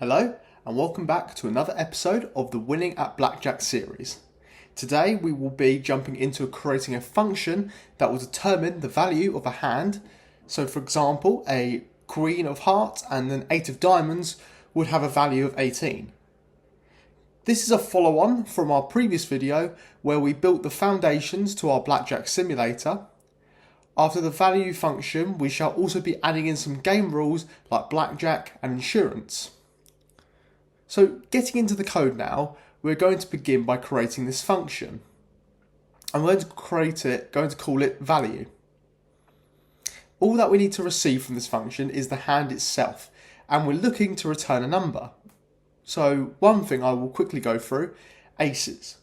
Hello and welcome back to another episode of the Winning at Blackjack series. Today we will be jumping into creating a function that will determine the value of a hand. So for example, a Queen of Hearts and an 8 of Diamonds would have a value of 18. This is a follow-on from our previous video where we built the foundations to our Blackjack simulator. After the value function, we shall also be adding in some game rules like Blackjack and insurance. So getting into the code now, we're going to begin by creating this function. I'm going to call it value. All that we need to receive from this function is the hand itself, and we're looking to return a number. So one thing I will quickly go through, aces.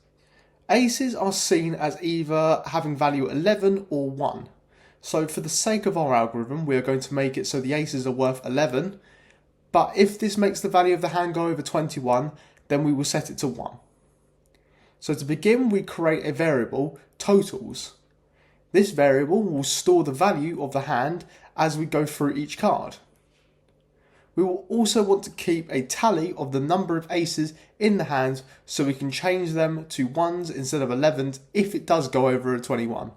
Aces are seen as either having value 11 or 1. So for the sake of our algorithm, we are going to make it so the aces are worth 11. But if this makes the value of the hand go over 21, then we will set it to 1. So to begin, we create a variable, totals. This variable will store the value of the hand as we go through each card. We will also want to keep a tally of the number of aces in the hand so we can change them to 1s instead of 11s if it does go over a 21.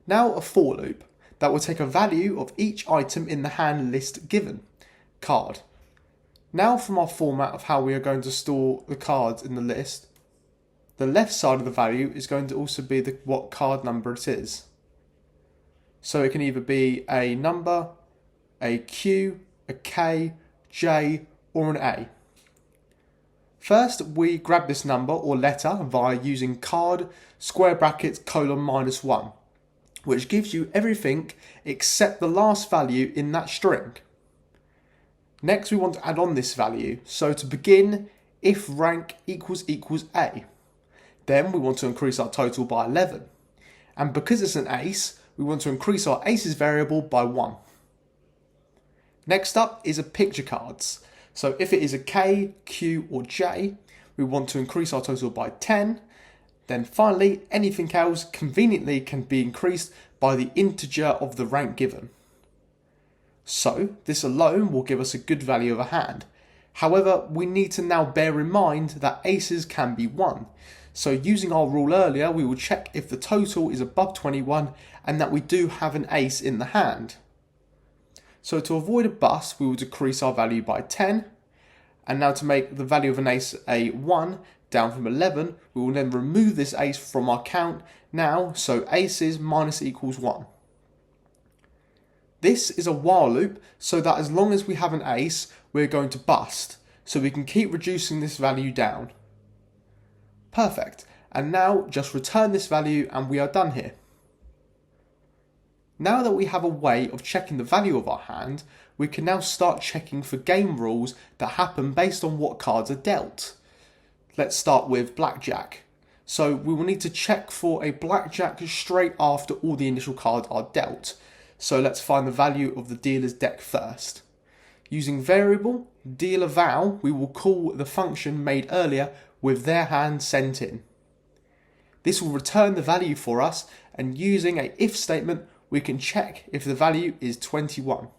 Now a for loop that will take a value of each item in the hand list given, card. Now from our format of how we are going to store the cards in the list, the left side of the value is going to also be what card number it is. So it can either be a number, a Q, a K, J, or an A. First, we grab this number or letter via using card, square brackets, :-1. Which gives you everything except the last value in that string. Next we want to add on this value, so to begin, if rank equals A. Then we want to increase our total by 11. And because it's an ace, we want to increase our aces variable by 1. Next up is a picture cards. So if it is a K, Q or J, we want to increase our total by 10. Then finally, anything else conveniently can be increased by the integer of the rank given. So this alone will give us a good value of a hand. However, we need to now bear in mind that aces can be 1. So using our rule earlier, we will check if the total is above 21 and that we do have an ace in the hand. So to avoid a bust, we will decrease our value by 10. And now to make the value of an ace a 1, down from 11, we will then remove this ace from our count now, so aces minus equals 1. This is a while loop, so that as long as we have an ace, we're going to bust, so we can keep reducing this value down. Perfect, and now just return this value and we are done here. Now that we have a way of checking the value of our hand, we can now start checking for game rules that happen based on what cards are dealt. Let's start with Blackjack. So we will need to check for a Blackjack straight after all the initial cards are dealt. So let's find the value of the dealer's deck first. Using variable dealer val, we will call the function made earlier with their hand sent in. This will return the value for us, and using a if statement, we can check if the value is 21.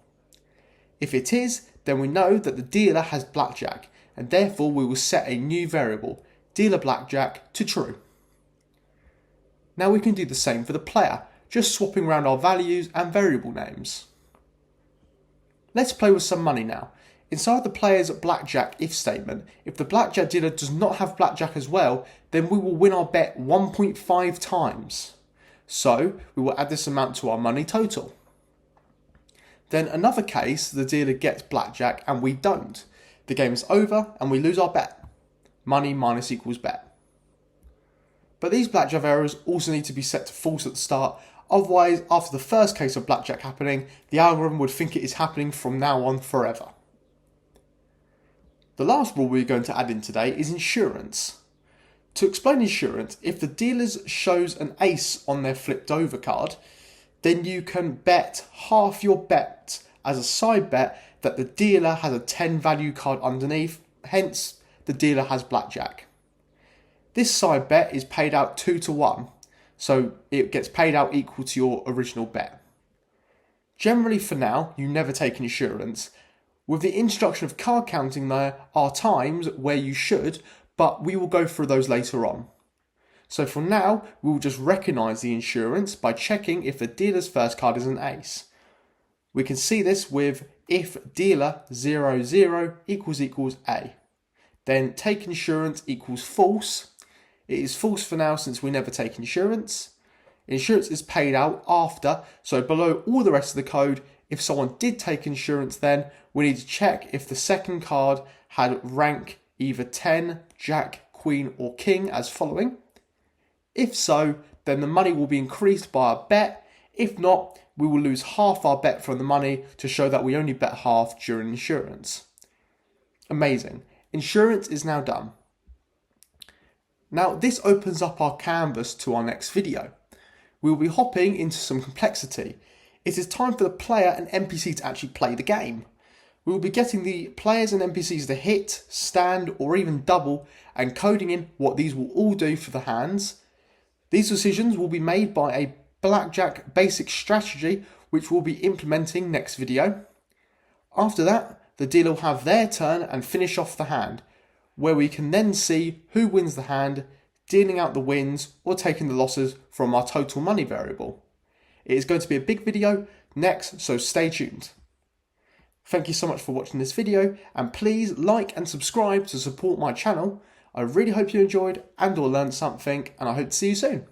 If it is, then we know that the dealer has Blackjack, and therefore we will set a new variable, dealer Blackjack, to true. Now we can do the same for the player, just swapping around our values and variable names. Let's play with some money now. Inside the player's Blackjack if statement, if the Blackjack dealer does not have Blackjack as well, then we will win our bet 1.5 times. So we will add this amount to our money total. Then another case, the dealer gets Blackjack and we don't. The game is over and we lose our bet. Money minus equals bet. But these Blackjack errors also need to be set to false at the start, otherwise after the first case of Blackjack happening, the algorithm would think it is happening from now on forever. The last rule we're going to add in today is insurance. To explain insurance, if the dealer shows an ace on their flipped over card, then you can bet half your bet as a side bet that the dealer has a 10 value card underneath, hence the dealer has Blackjack. This side bet is paid out 2-1, so it gets paid out equal to your original bet. Generally for now, you never take insurance. With the instruction of card counting, there are times where you should, but we will go through those later on. So for now, we will just recognise the insurance by checking if the dealer's first card is an ace. We can see this with if dealer 00 equals A. Then take insurance equals false. It is false for now since we never take insurance. Insurance is paid out after, so below all the rest of the code, if someone did take insurance then, we need to check if the second card had rank either 10, Jack, Queen or King as following. If so, then the money will be increased by our bet. If not, we will lose half our bet from the money to show that we only bet half during insurance. Amazing. Insurance is now done. Now this opens up our canvas to our next video. We will be hopping into some complexity. It is time for the player and NPC to actually play the game. We will be getting the players and NPCs to hit, stand or even double and coding in what these will all do for the hands. These decisions will be made by a Blackjack basic strategy which we'll be implementing next video. After that, the dealer will have their turn and finish off the hand, where we can then see who wins the hand, dealing out the wins or taking the losses from our total money variable. It is going to be a big video next, so stay tuned. Thank you so much for watching this video and please like and subscribe to support my channel. I really hope you enjoyed and or learned something and I hope to see you soon.